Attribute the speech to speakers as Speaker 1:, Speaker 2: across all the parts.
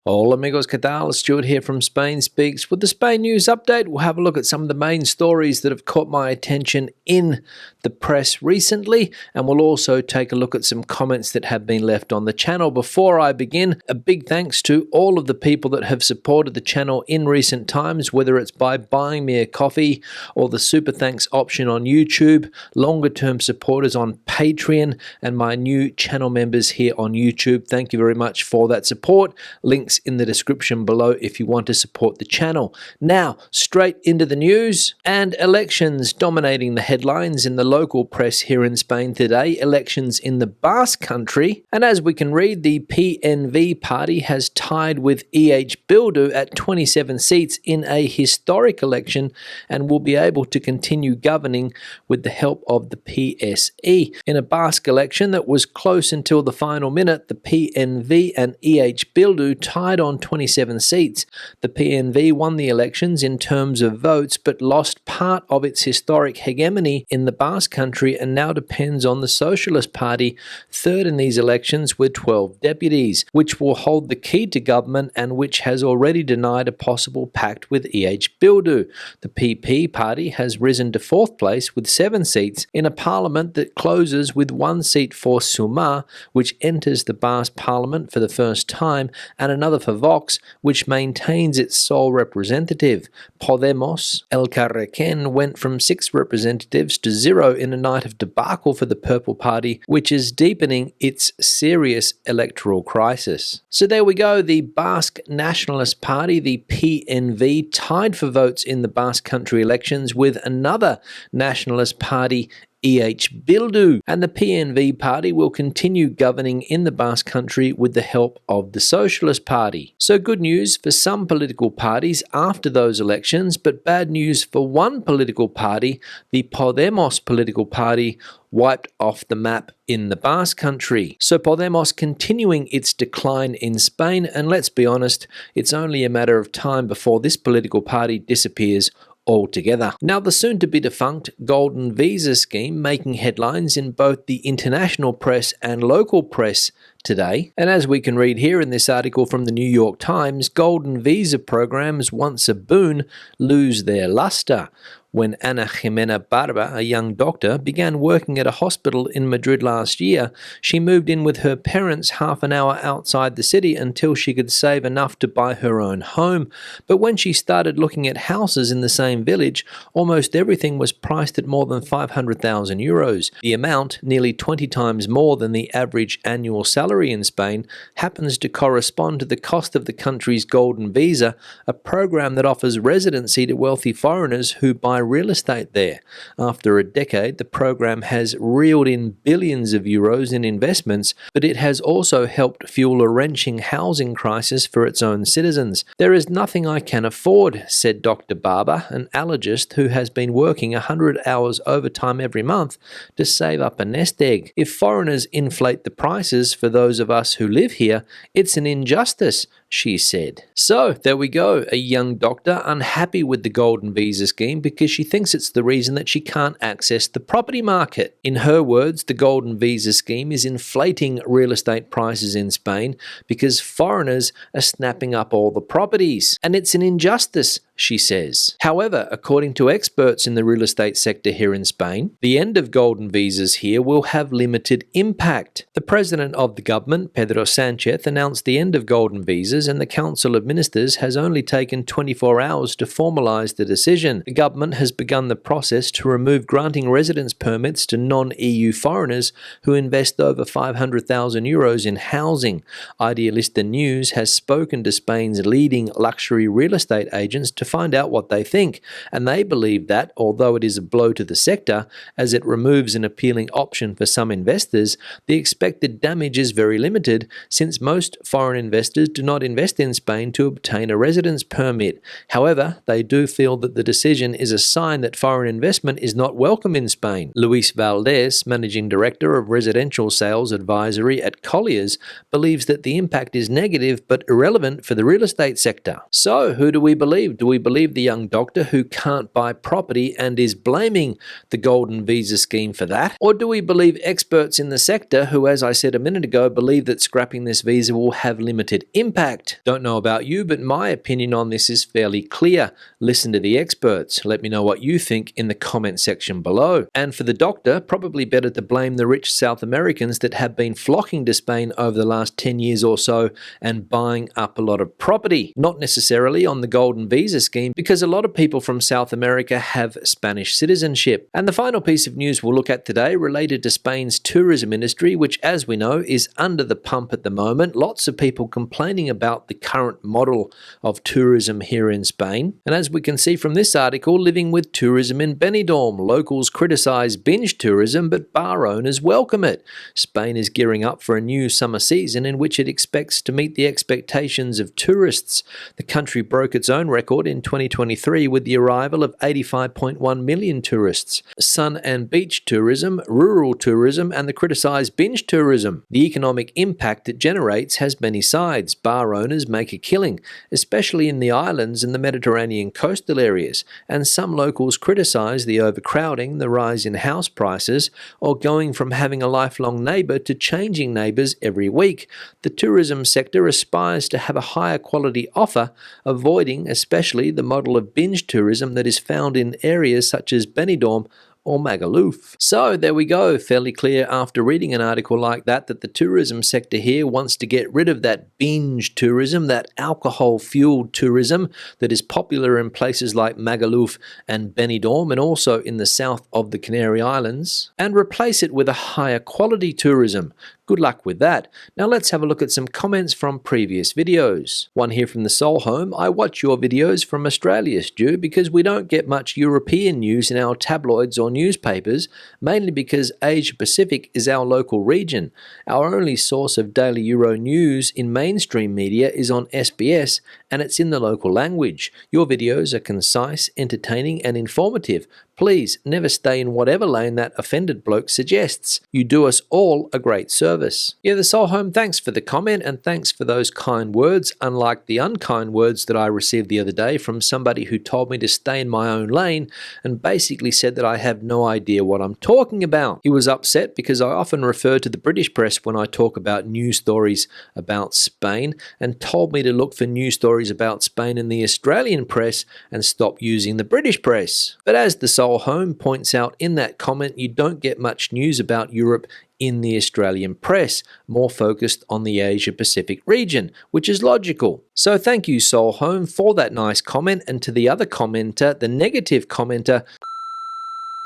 Speaker 1: Hola amigos, ¿qué tal? Stuart here from Spain Speaks. With the Spain News Update, we'll have a look at some of the main stories that have caught my attention in the press recently, and we'll also take a look at some comments that have been left on the channel. Before I begin, a big thanks to all of the people that have supported the channel in recent times, whether it's by buying me a coffee or the super thanks option on YouTube, longer term supporters on Patreon, and my new channel members here on YouTube. Thank you very much for that support. Links in the description below if you want to support the channel. Now, straight into the news, and elections dominating the headlines in the local press here in Spain today, elections in the Basque country, and as we can read, the PNV party has tied with Bildu at 27 seats in a historic election and will be able to continue governing with the help of the PSE. In a Basque election that was close until the final minute, the PNV and Bildu tied on 27 seats. The PNV won the elections in terms of votes but lost part of its historic hegemony in the Basque country and now depends on the Socialist Party, third in these elections with 12 deputies, which will hold the key to government and which has already denied a possible pact with Bildu. The PP party has risen to fourth place with 7 seats in a parliament that closes with 1 seat for Sumar, which enters the Basque parliament for the first time, and another for Vox, which maintains its sole representative. Podemos Elkarrekin went from 6 representatives to 0 in a night of debacle for the Purple Party, which is deepening its serious electoral crisis. So there we go, the Basque Nationalist Party, the PNV, tied for votes in the Basque country elections with another nationalist party, Bildu, and the PNV party will continue governing in the Basque country with the help of the Socialist Party. So good news for some political parties after those elections, but bad news for one political party, the Podemos political party, wiped off the map in the Basque country. So Podemos continuing its decline in Spain, and let's be honest, it's only a matter of time before this political party disappears altogether. Now, the soon-to-be-defunct Golden Visa scheme making headlines in both the international press and local press today. And as we can read here in this article from the New York Times, Golden Visa programs, once a boon, lose their luster. When Ana Jimena Barba, a young doctor, began working at a hospital in Madrid last year, she moved in with her parents half an hour outside the city until she could save enough to buy her own home. But when she started looking at houses in the same village, almost everything was priced at more than 500,000 euros. The amount, nearly 20 times more than the average annual salary in Spain, happens to correspond to the cost of the country's Golden Visa, a program that offers residency to wealthy foreigners who buy real estate there. After a decade, the program has reeled in billions of euros in investments, but it has also helped fuel a wrenching housing crisis for its own citizens. There is nothing I can afford, said Dr. Barber, an allergist who has been working 100 hours overtime every month to save up a nest egg. If foreigners inflate the prices for those of us who live here, it's an injustice, she said. So, there we go, a young doctor unhappy with the Golden Visa scheme because she thinks it's the reason that she can't access the property market. In her words, the Golden Visa scheme is inflating real estate prices in Spain because foreigners are snapping up all the properties. And it's an injustice, she says. However, according to experts in the real estate sector here in Spain, the end of Golden Visas here will have limited impact. The president of the government, Pedro Sanchez, announced the end of Golden Visas, and the Council of Ministers has only taken 24 hours to formalise the decision. The government has begun the process to remove granting residence permits to non-EU foreigners who invest over 500,000 euros in housing. Idealista News has spoken to Spain's leading luxury real estate agents to find out what they think, and they believe that, although it is a blow to the sector, as it removes an appealing option for some investors, the expected damage is very limited, since most foreign investors do not invest in Spain to obtain a residence permit. However, they do feel that the decision is a sign that foreign investment is not welcome in Spain. Luis Valdez, Managing Director of Residential Sales Advisory at Colliers, believes that the impact is negative but irrelevant for the real estate sector. So, who do we believe? Do we believe the young doctor who can't buy property and is blaming the golden visa scheme for that? Or do we believe experts in the sector who, as I said a minute ago, believe that scrapping this visa will have limited impact? Don't know about you, but my opinion on this is fairly clear. Listen to the experts. Let me know what you think in the comment section below. And for the doctor, probably better to blame the rich South Americans that have been flocking to Spain over the last 10 years or so and buying up a lot of property. Not necessarily on the golden visa scheme, because a lot of people from South America have Spanish citizenship. And the final piece of news we'll look at today related to Spain's tourism industry, which, as we know, is under the pump at the moment. Lots of people complaining about the current model of tourism here in Spain. And as we can see from this article, living with tourism in Benidorm, locals criticize binge tourism, but bar owners welcome it. Spain is gearing up for a new summer season in which it expects to meet the expectations of tourists. The country broke its own record in 2023 with the arrival of 85.1 million tourists. Sun and beach tourism, rural tourism, and the criticised binge tourism. The economic impact it generates has many sides. Bar owners make a killing, especially in the islands and the Mediterranean coastal areas, and some locals criticise the overcrowding, the rise in house prices, or going from having a lifelong neighbour to changing neighbours every week. The tourism sector aspires to have a higher quality offer, avoiding especially the model of binge tourism that is found in areas such as Benidorm or Magaluf. So there we go, fairly clear after reading an article like that the tourism sector here wants to get rid of that binge tourism, that alcohol-fueled tourism that is popular in places like Magaluf and Benidorm and also in the south of the Canary Islands, and replace it with a higher quality tourism. Good luck with that. Now let's have a look at some comments from previous videos. One here from the Soul Home. I watch your videos from Australia, Stu, because we don't get much European news in our tabloids or newspapers, mainly because Asia Pacific is our local region. Our only source of daily Euro news in mainstream media is on SBS, and it's in the local language. Your videos are concise, entertaining, and informative. Please never stay in whatever lane that offended bloke suggests. You do us all a great service. Yeah, the Soul Home, thanks for the comment and thanks for those kind words, unlike the unkind words that I received the other day from somebody who told me to stay in my own lane and basically said that I have no idea what I'm talking about. He was upset because I often refer to the British press when I talk about news stories about Spain, and told me to look for news stories about Spain in the Australian press and stop using the British press. But as the Soul Home points out in that comment, you don't get much news about Europe in the Australian press, more focused on the Asia Pacific region, which is logical. So thank you, Soul Home, for that nice comment, and to the other commenter, the negative commenter,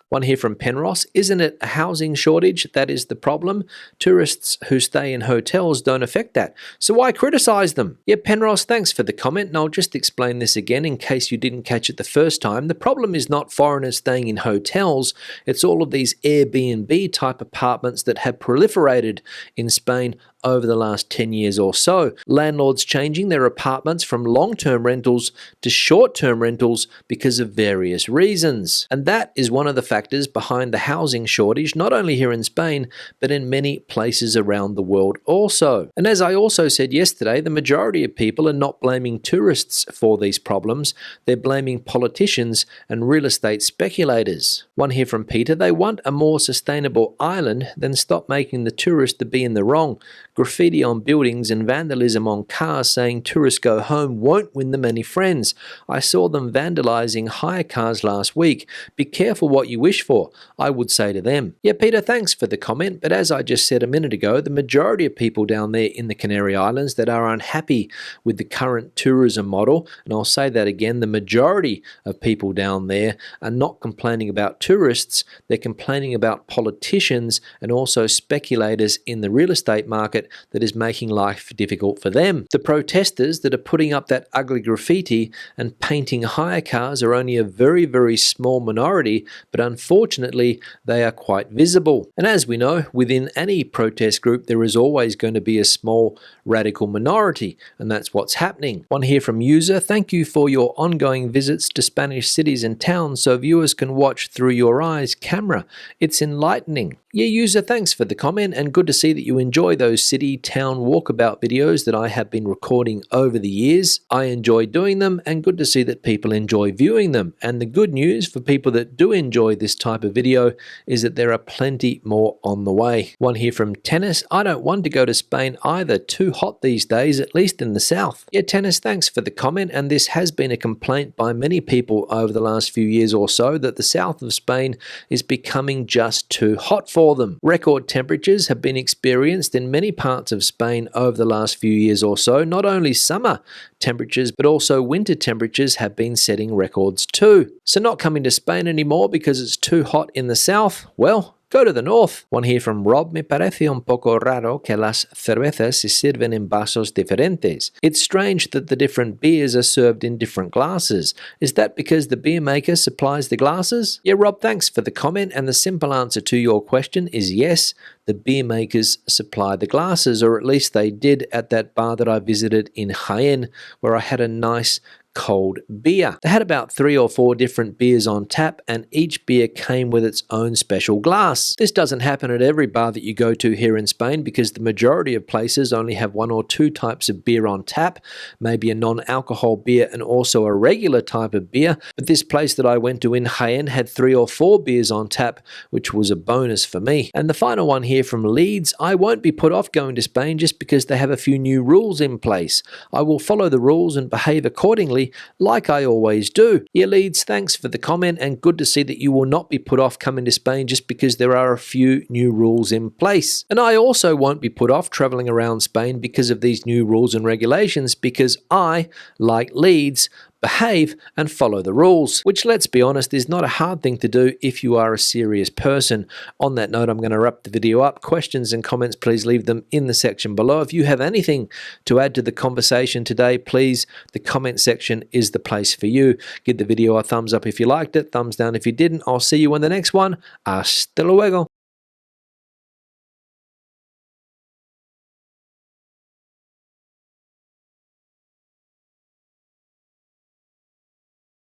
Speaker 1: one here from Penrose. Isn't it a housing shortage that is the problem? Tourists who stay in hotels don't affect that. So why criticize them? Yeah, Penrose, thanks for the comment, and I'll just explain this again in case you didn't catch it the first time. The problem is not foreigners staying in hotels. It's all of these Airbnb type apartments that have proliferated in Spain over the last 10 years or so. Landlords changing their apartments from long-term rentals to short-term rentals because of various reasons. And that is one of the factors behind the housing shortage, not only here in Spain, but in many places around the world also. And as I also said yesterday, the majority of people are not blaming tourists for these problems. They're blaming politicians and real estate speculators. One here from Peter. They want a more sustainable island, then stop making the tourist to be in the wrong. Graffiti on buildings and vandalism on cars saying tourists go home won't win them any friends. I saw them vandalizing hire cars last week. Be careful what you wish for, I would say to them. Yeah, Peter, thanks for the comment, but as I just said a minute ago, the majority of people down there in the Canary Islands that are unhappy with the current tourism model, and I'll say that again, the majority of people down there are not complaining about tourists, they're complaining about politicians and also speculators in the real estate market that is making life difficult for them. The protesters that are putting up that ugly graffiti and painting hire cars are only a very, very small minority, but unfortunately they are quite visible. And as we know, within any protest group there is always going to be a small radical minority, and that's what's happening. One here from user. Thank you for your ongoing visits to Spanish cities and towns so viewers can watch through your eyes camera. It's enlightening. Yeah, user, thanks for the comment, and good to see that you enjoy those cities city town walkabout videos that I have been recording over the years. I enjoy doing them, and good to see that people enjoy viewing them. And the good news for people that do enjoy this type of video is that there are plenty more on the way. One here from Tennis: I don't want to go to Spain either, too hot these days, at least in the south. Yeah, Tennis, thanks for the comment, and this has been a complaint by many people over the last few years or so, that the south of Spain is becoming just too hot for them. Record temperatures have been experienced in many parts of Spain over the last few years or so. Not only summer temperatures, but also winter temperatures have been setting records too. So not coming to Spain anymore because it's too hot in the south? Well, go to the north. One here from Rob: Me parece un poco raro que las cervezas se sirven en vasos diferentes. It's strange that the different beers are served in different glasses. Is that because the beer maker supplies the glasses? Yeah, Rob, thanks for the comment, and the simple answer to your question is yes, the beer makers supply the glasses, or at least they did at that bar that I visited in Jaén, where I had a nice cold beer. They had about 3 or 4 different beers on tap, and each beer came with its own special glass. This doesn't happen at every bar that you go to here in Spain, because the majority of places only have 1 or 2 types of beer on tap, maybe a non-alcohol beer and also a regular type of beer. But this place that I went to in Jaén had 3 or 4 beers on tap, which was a bonus for me. And the final one here from Leeds: I won't be put off going to Spain just because they have a few new rules in place. I will follow the rules and behave accordingly, like I always do. Yeah, Leeds, thanks for the comment, and good to see that you will not be put off coming to Spain just because there are a few new rules in place. And I also won't be put off traveling around Spain because of these new rules and regulations, because I, like Leeds, behave and follow the rules, which, let's be honest, is not a hard thing to do if you are a serious person. On that note, I'm going to wrap the video up. Questions and comments, please leave them in the section below. If you have anything to add to the conversation today, please, the comment section is the place for you. Give the video a thumbs up if you liked it, thumbs down if you didn't. I'll see you in the next one. Hasta luego.